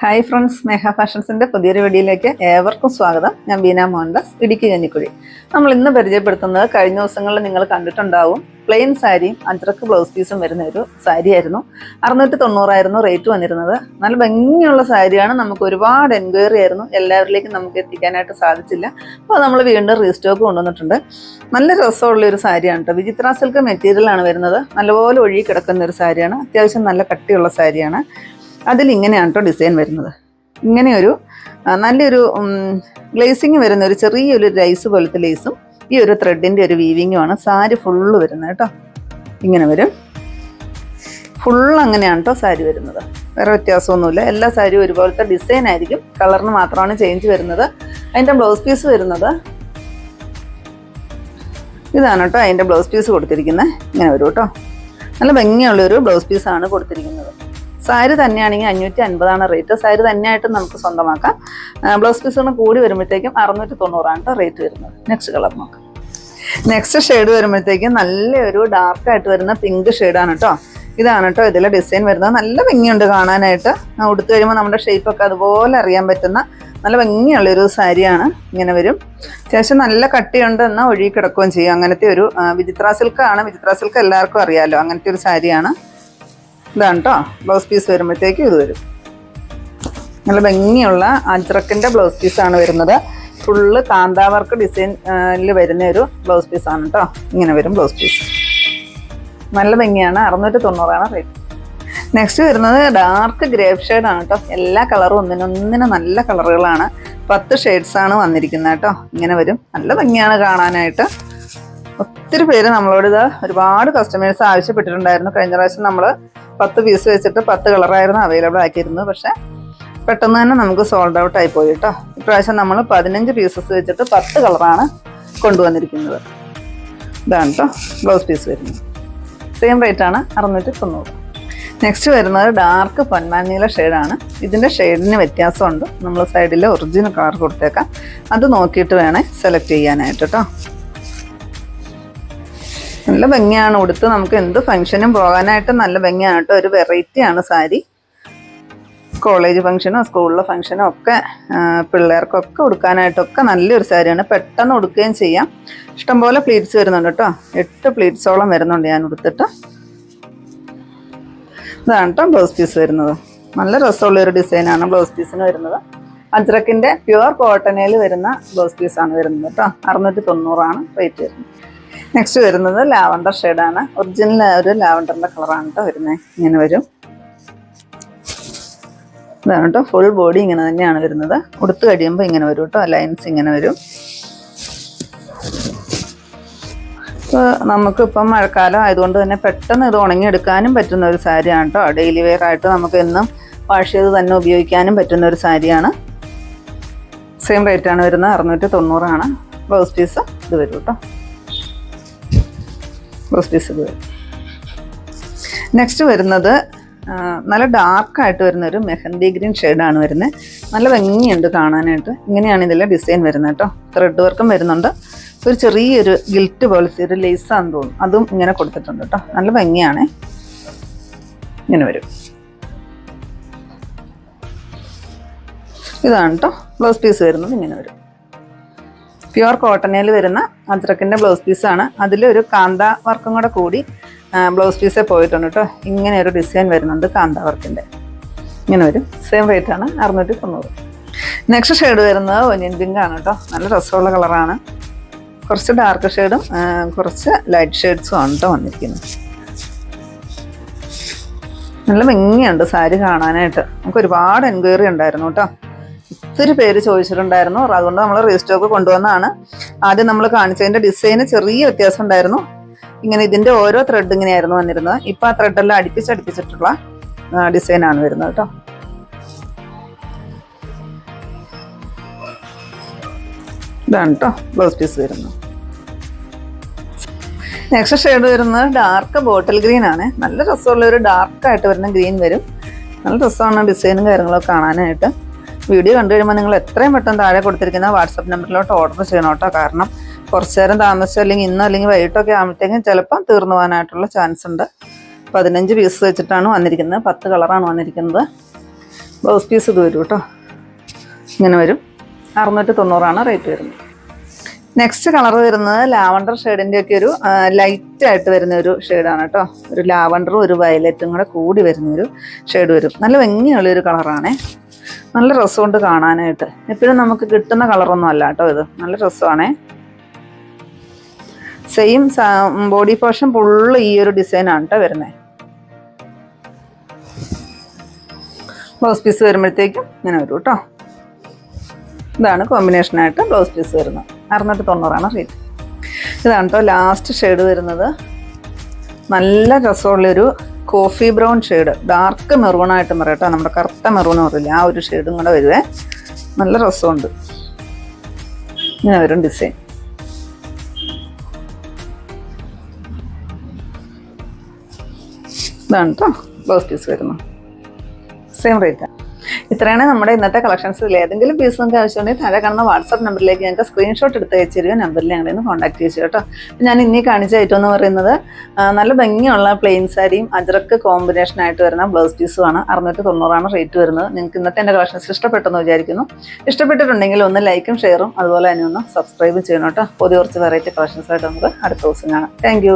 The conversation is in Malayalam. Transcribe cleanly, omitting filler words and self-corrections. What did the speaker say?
ഹായ് ഫ്രണ്ട്സ്, മേഘ ഫാഷൻസിൻ്റെ പുതിയൊരു വീഡിയോയിലേക്ക് ഏവർക്കും സ്വാഗതം. ഞാൻ ബീന മോഹൻദാസ്, ഇടുക്കി കഞ്ഞിക്കുഴി. നമ്മൾ ഇന്ന് പരിചയപ്പെടുത്തുന്നത് കഴിഞ്ഞ ദിവസങ്ങളിൽ നിങ്ങൾ കണ്ടിട്ടുണ്ടാവും, പ്ലെയിൻ സാരിയും അജ്രക്ക് ബ്ലൗസ് പീസും വരുന്ന ഒരു സാരിയായിരുന്നു. 690 റേറ്റ് വന്നിരുന്നത്. നല്ല ഭംഗിയുള്ള സാരിയാണ്. നമുക്ക് ഒരുപാട് എൻക്വയറി ആയിരുന്നു, എല്ലാവരിലേക്കും നമുക്ക് എത്തിക്കാനായിട്ട് സാധിച്ചില്ല. അപ്പോൾ നമ്മൾ വീണ്ടും റീസ്റ്റോക്ക് കൊണ്ടുവന്നിട്ടുണ്ട്. നല്ല രസമുള്ളൊരു സാരിയാണ് കേട്ടോ. വിചിത്ര സിൽക്ക് മെറ്റീരിയലാണ് വരുന്നത്. നല്ലപോലെ ഒഴുകി കിടക്കുന്ന ഒരു സാരിയാണ്. അത്യാവശ്യം നല്ല കട്ടിയുള്ള സാരിയാണ്. അതിലിങ്ങനെയാണ് കേട്ടോ ഡിസൈൻ വരുന്നത്. ഇങ്ങനെയൊരു നല്ലൊരു ഗ്ലേസിങ് വരുന്ന ഒരു ചെറിയൊരു ലൈസ് പോലത്തെ ലേസും ഈ ഒരു ത്രെഡിൻ്റെ ഒരു വീവിങ്ങുമാണ് സാരി ഫുള്ള് വരുന്നത് കേട്ടോ. ഇങ്ങനെ വരും. ഫുള്ള് അങ്ങനെയാണ് കേട്ടോ സാരി വരുന്നത്. വേറെ വ്യത്യാസമൊന്നുമില്ല. എല്ലാ സാരിയും ഒരുപോലത്തെ ഡിസൈൻ ആയിരിക്കും. കളറിന് മാത്രമാണ് ചേഞ്ച് വരുന്നത്. അതിൻ്റെ ബ്ലൗസ് പീസ് വരുന്നത് ഇതാണ് കേട്ടോ. അതിൻ്റെ ബ്ലൗസ് പീസ് കൊടുത്തിരിക്കുന്നത് ഇങ്ങനെ വരും കേട്ടോ. നല്ല ഭംഗിയുള്ളൊരു ബ്ലൗസ് പീസാണ് കൊടുത്തിരിക്കുന്നത്. സാരി തന്നെയാണെങ്കിൽ 550 റേറ്റ്. സാരി തന്നെയായിട്ട് നമുക്ക് സ്വന്തമാക്കാം. ബ്ലൗസ് പീസുകൾ കൂടി വരുമ്പോഴത്തേക്കും 690 റേറ്റ് വരുന്നത്. നെക്സ്റ്റ് കളർ നോക്കാം. നെക്സ്റ്റ് ഷെയ്ഡ് വരുമ്പോഴത്തേക്കും നല്ലൊരു ഡാർക്കായിട്ട് വരുന്ന പിങ്ക് ഷെയ്ഡാണ് കേട്ടോ. ഇതാണ് കേട്ടോ ഇതിലെ ഡിസൈൻ വരുന്നത്. നല്ല ഭംഗിയുണ്ട് കാണാനായിട്ട്. ഉടുത്തു കഴിയുമ്പോൾ നമ്മുടെ ഷേപ്പൊക്കെ അതുപോലെ അറിയാൻ പറ്റുന്ന നല്ല ഭംഗിയുള്ളൊരു സാരിയാണ്. ഇങ്ങനെ വരും. അത്യാവശ്യം നല്ല കട്ടിയുണ്ട്, എന്നാൽ ഒഴുകി കിടക്കുകയും ചെയ്യും. അങ്ങനത്തെ ഒരു വിചിത്ര സിൽക്കാണ്. വിചിത്ര സിൽക്ക് എല്ലാവർക്കും അറിയാമല്ലോ. അങ്ങനത്തെ ഒരു സാരിയാണ്. ഇതാണ് കേട്ടോ ബ്ലൗസ് പീസ് വരുമ്പോഴത്തേക്കും ഇത് വരും. നല്ല ഭംഗിയുള്ള അജ്രക്കിൻ്റെ ബ്ലൗസ് പീസാണ് വരുന്നത്. ഫുള്ള് കാന്താവർക്ക് ഡിസൈനിൽ വരുന്ന ഒരു ബ്ലൗസ് പീസാണ് കേട്ടോ. ഇങ്ങനെ വരും ബ്ലൗസ് പീസ്. നല്ല ഭംഗിയാണ്. 690 റേറ്റ്. നെക്സ്റ്റ് വരുന്നത് ഡാർക്ക് ഗ്രേപ്പ് ഷെയ്ഡാണ് കേട്ടോ. എല്ലാ കളറും ഒന്നിനൊന്നിനും നല്ല കളറുകളാണ്. 10 ഷെയ്ഡ്സാണ് വന്നിരിക്കുന്നത് കേട്ടോ. ഇങ്ങനെ വരും. നല്ല ഭംഗിയാണ് കാണാനായിട്ട്. ഒത്തിരി പേര് നമ്മളോട് ഒരുപാട് കസ്റ്റമേഴ്സ് ആവശ്യപ്പെട്ടിട്ടുണ്ടായിരുന്നു. കഴിഞ്ഞ പ്രാവശ്യം നമ്മൾ 10 പീസ് വെച്ചിട്ട് 10 കളറായിരുന്നു അവൈലബിൾ ആക്കിയിരുന്നത്. പക്ഷേ പെട്ടെന്ന് തന്നെ നമുക്ക് സോൾഡ് ഔട്ട് ആയി പോയി കേട്ടോ. ഇപ്രാവശ്യം നമ്മൾ 15 പീസസ് വെച്ചിട്ട് 10 കളറാണ് കൊണ്ടുവന്നിരിക്കുന്നത്. ഇതാണ് കേട്ടോ ബ്ലൗസ് പീസ് വരുന്നത്. സെയിം റേറ്റാണ് 690. നെക്സ്റ്റ് വരുന്നത് ഡാർക്ക് പൊന്മാനീല ഷെയ്ഡാണ്. ഇതിൻ്റെ ഷെയ്ഡിന് വ്യത്യാസമുണ്ട്. നമ്മൾ സൈഡിൽ ഒറിജിനൽ കളർ കൊടുത്തേക്കാം. അത് നോക്കിയിട്ട് വേണേ സെലക്ട് ചെയ്യാനായിട്ട് കേട്ടോ. നല്ല ഭംഗിയാണ്. ഉടുത്ത് നമുക്ക് എന്ത് ഫംഗ്ഷനും പോകാനായിട്ട് നല്ല ഭംഗിയാണ് കേട്ടോ. ഒരു വെറൈറ്റിയാണ് സാരി. കോളേജ് ഫംഗ്ഷനോ സ്കൂളിലെ ഫംഗ്ഷനോ ഒക്കെ പിള്ളേർക്കൊക്കെ ഉടുക്കാനായിട്ടൊക്കെ നല്ലൊരു സാരിയാണ്. പെട്ടെന്ന് ഉടുക്കുകയും ചെയ്യാം. ഇഷ്ടംപോലെ പ്ലീറ്റ്സ് വരുന്നുണ്ട് കേട്ടോ. 8 പ്ലീറ്റ്സോളം വരുന്നുണ്ട് ഞാൻ ഉടുത്തിട്ട്. ഇതാണ് കേട്ടോ ബ്ലൗസ് പീസ് വരുന്നത്. നല്ല രസമുള്ളൊരു ഡിസൈനാണ് ബ്ലൗസ് പീസിന് വരുന്നത്. അജ്രക്കിൻ്റെ പ്യുവർ കോട്ടണിൽ വരുന്ന ബ്ലൗസ് പീസാണ് വരുന്നത് കേട്ടോ. 690 റേറ്റ് വരുന്നത്. നെക്സ്റ്റ് വരുന്നത് ലാവണ്ടർ ഷെയ്ഡാണ്. ഒറിജിനൽ ഒരു ലാവണ്ടറിൻ്റെ കളറാണ് കേട്ടോ വരുന്നത്. ഇങ്ങനെ വരും. ഇതാണ് കേട്ടോ ഫുൾ ബോഡി ഇങ്ങനെ തന്നെയാണ് വരുന്നത്. ഉടുത്ത് കഴിയുമ്പോൾ ഇങ്ങനെ വരും കേട്ടോ. ലൈൻസ് ഇങ്ങനെ വരും. ഇപ്പോൾ നമുക്കിപ്പം മഴക്കാലം ആയതുകൊണ്ട് തന്നെ പെട്ടെന്ന് ഇത് ഉണങ്ങിയെടുക്കാനും പറ്റുന്ന ഒരു സാരിയാണ് കേട്ടോ. ഡെയിലി വെയർ ആയിട്ട് നമുക്ക് എന്നും വാഷ് ചെയ്ത് തന്നെ ഉപയോഗിക്കാനും പറ്റുന്ന ഒരു സാരിയാണ്. സെയിം റേറ്റാണ് വരുന്നത്. 690 ബ്ലൗസ് പീസ് ഇത് വരും കേട്ടോ. ബ്ലൗസ് പീസ് ഇത് വരും. നെക്സ്റ്റ് വരുന്നത് നല്ല ഡാർക്കായിട്ട് വരുന്നൊരു മെഹന്തി ഗ്രീൻ ഷെയ്ഡാണ് വരുന്നത്. നല്ല ഭംഗിയുണ്ട് കാണാനായിട്ട്. ഇങ്ങനെയാണ് ഇതിലെ ഡിസൈൻ വരുന്നത് കേട്ടോ. ത്രെഡ് വർക്കും വരുന്നുണ്ട്. ഒരു ചെറിയൊരു ഗിൽറ്റ് പോലത്തെ ഒരു ലേസാന്ന് തോന്നുന്നു. അതും ഇങ്ങനെ കൊടുത്തിട്ടുണ്ട് കേട്ടോ. നല്ല ഭംഗിയാണ്. ഇങ്ങനെ വരും. ഇതാണ് കേട്ടോ ബ്ലൗസ് പീസ് വരുന്നത്. ഇങ്ങനെ വരും. പ്യുവർ കോട്ടണിൽ വരുന്ന അജ്രക്കിൻ്റെ ബ്ലൗസ് പീസാണ്. അതിലൊരു കാന്ത വർക്കും കൂടെ കൂടി ബ്ലൗസ് പീസേ പോയിട്ടുണ്ട് കേട്ടോ. ഇങ്ങനെ ഒരു ഡിസൈൻ വരുന്നുണ്ട് കാന്ത വർക്കിൻ്റെ. ഇങ്ങനെ വരും. സെയിം റേറ്റാണ് 690. നെക്സ്റ്റ് ഷെയ്ഡ് വരുന്നത് ഒനിയൻ പിങ്ക് ആണ് കേട്ടോ. നല്ല രസമുള്ള കളറാണ്. കുറച്ച് ഡാർക്ക് ഷെയ്ഡും കുറച്ച് ലൈറ്റ് ഷെയ്ഡ്സും ആണ് കേട്ടോ വന്നിരിക്കുന്നത്. നല്ല ഭംഗിയുണ്ട് സാരി കാണാനായിട്ട്. നമുക്ക് ഒരുപാട് എൻക്വയറി ഉണ്ടായിരുന്നു കേട്ടോ. ഒത്തിരി പേര് ചോദിച്ചിട്ടുണ്ടായിരുന്നു. അതുകൊണ്ട് നമ്മൾ റീസ്റ്റോക്ക് കൊണ്ടുവന്നതാണ്. ആദ്യം നമ്മൾ കാണിച്ചതിൻ്റെ ഡിസൈന് ചെറിയ വ്യത്യാസം ഉണ്ടായിരുന്നു. ഇങ്ങനെ ഇതിൻ്റെ ഓരോ ത്രെഡ് ഇങ്ങനെയായിരുന്നു വന്നിരുന്നത്. ഇപ്പം ആ ത്രെഡെല്ലാം അടുപ്പിച്ചിട്ടുള്ള ഡിസൈനാണ് വരുന്നത് കേട്ടോ. ഇതാണ് കേട്ടോ ബ്ലൗസ് പീസ് വരുന്നത്. നെക്സ്റ്റ് ഷെയ്ഡ് വരുന്നത് ഡാർക്ക് ബോട്ടിൽ ഗ്രീൻ ആണ്. നല്ല രസമുള്ളൊരു ഡാർക്കായിട്ട് വരുന്ന ഗ്രീൻ വരും. നല്ല രസമാണ് ഡിസൈനും കാര്യങ്ങളൊക്കെ കാണാനായിട്ട്. വീഡിയോ കണ്ടു കഴിയുമ്പോൾ നിങ്ങൾ എത്രയും പെട്ടെന്ന് താഴെ കൊടുത്തിരിക്കുന്ന വാട്സപ്പ് നമ്പറിലോട്ട് ഓർഡർ ചെയ്യണം കേട്ടോ. കാരണം കുറച്ച് നേരം താമസിച്ചോ അല്ലെങ്കിൽ ഇന്നോ അല്ലെങ്കിൽ വൈകിട്ടൊക്കെ ആകുമ്പോഴത്തേക്കും ചിലപ്പം തീർന്നു പോകാനായിട്ടുള്ള ചാൻസ് ഉണ്ട്. 15 പീസ് വെച്ചിട്ടാണ് വന്നിരിക്കുന്നത്. 10 കളറാണ് വന്നിരിക്കുന്നത്. ബ്ലൗസ് പീസ് ഇത് വരും കേട്ടോ, ഇങ്ങനെ വരും. 690 റേറ്റ് വരുന്നത്. നെക്സ്റ്റ് കളർ വരുന്നത് ലാവണ്ടർ ഷെയ്ഡിൻ്റെ ഒക്കെ ഒരു ലൈറ്റായിട്ട് വരുന്ന ഒരു ഷെയ്ഡാണ് കേട്ടോ. ഒരു ലാവണ്ടറും ഒരു വയലറ്റും കൂടെ കൂടി വരുന്നൊരു ഷെയ്ഡ് വരും. നല്ല ഭംഗിയുള്ളൊരു കളറാണേ, നല്ല രസമുണ്ട് കാണാനായിട്ട്. എപ്പോഴും നമുക്ക് കിട്ടുന്ന കളറൊന്നും അല്ല കേട്ടോ ഇത്, നല്ല രസമാണേ. സെയിം ബോഡി പോർഷൻ ഫുള്ള് ഈ ഒരു ഡിസൈനാണ് കേട്ടോ വരുന്നത്. ബ്ലൗസ് പീസ് വരുമ്പോഴത്തേക്കും ഇങ്ങനെ വരും കേട്ടോ. ഇതാണ് കോമ്പിനേഷനായിട്ട് ബ്ലൗസ് പീസ് വരുന്നത്. 690 റേറ്റ്. ഇതാണ് കേട്ടോ ലാസ്റ്റ് ഷെയ്ഡ് വരുന്നത്. നല്ല രസമുള്ളൊരു കോഫി ബ്രൗൺ ഷെയ്ഡ്, ഡാർക്ക് മെറൂണായിട്ടും പറയാം കേട്ടോ. നമ്മുടെ കറുത്ത മെറൂൺ പറയില്ല, ആ ഒരു ഷെയ്ഡും കൂടെ വരുവേ. നല്ല രസമുണ്ട്. ഇങ്ങനെ വരും ഡിസൈൻ. ഇതാണ് കേട്ടോ ബ്ലൗസ് പീസ് വരുന്നത്. സെയിം റേറ്റാണ്. ഇത്രയാണ് നമ്മുടെ ഇന്നത്തെ കളക്ഷൻസിൽ. ഏതെങ്കിലും പീസ് നിങ്ങൾക്ക് ആവശ്യമുണ്ടെങ്കിൽ താഴെ കാണുന്ന വാട്സാപ്പ് നമ്പറിലേക്ക് ഞങ്ങൾക്ക് സ്ക്രീൻഷോട്ട് എടുത്ത് അയച്ചു തരിക. നമ്പറിൽ ഞങ്ങളെ ഒന്ന് കോൺടാക്ട് ചെയ്തു കേട്ടോ. ഞാൻ ഇനി കാണിച്ച ഐറ്റം എന്ന് പറയുന്നത് നല്ല ഭംഗിയുള്ള പ്ലെയിൻ സാരിയും അജ്രക്ക് കോമ്പിനേഷനായിട്ട് വരുന്ന ബ്ലൗസ് പീസുമാണ്. 690 റേറ്റ് വരുന്നത്. നിങ്ങൾക്ക് ഇന്നത്തെ എൻ്റെ കളക്ഷൻസ് ഇഷ്ടപ്പെട്ടെന്ന് വിചാരിക്കുന്നു. ഇഷ്ടപ്പെട്ടിട്ടുണ്ടെങ്കിൽ ഒന്ന് ലൈക്കും ഷെയറും അതുപോലെ തന്നെ ഒന്ന് സബ്സ്ക്രൈബും ചെയ്യണം കേട്ടോ. പുതിയ കുറച്ച് വെറൈറ്റി കളക്ഷൻസായിട്ട് നമുക്ക് അടുത്ത ദിവസം കാണാം. താങ്ക്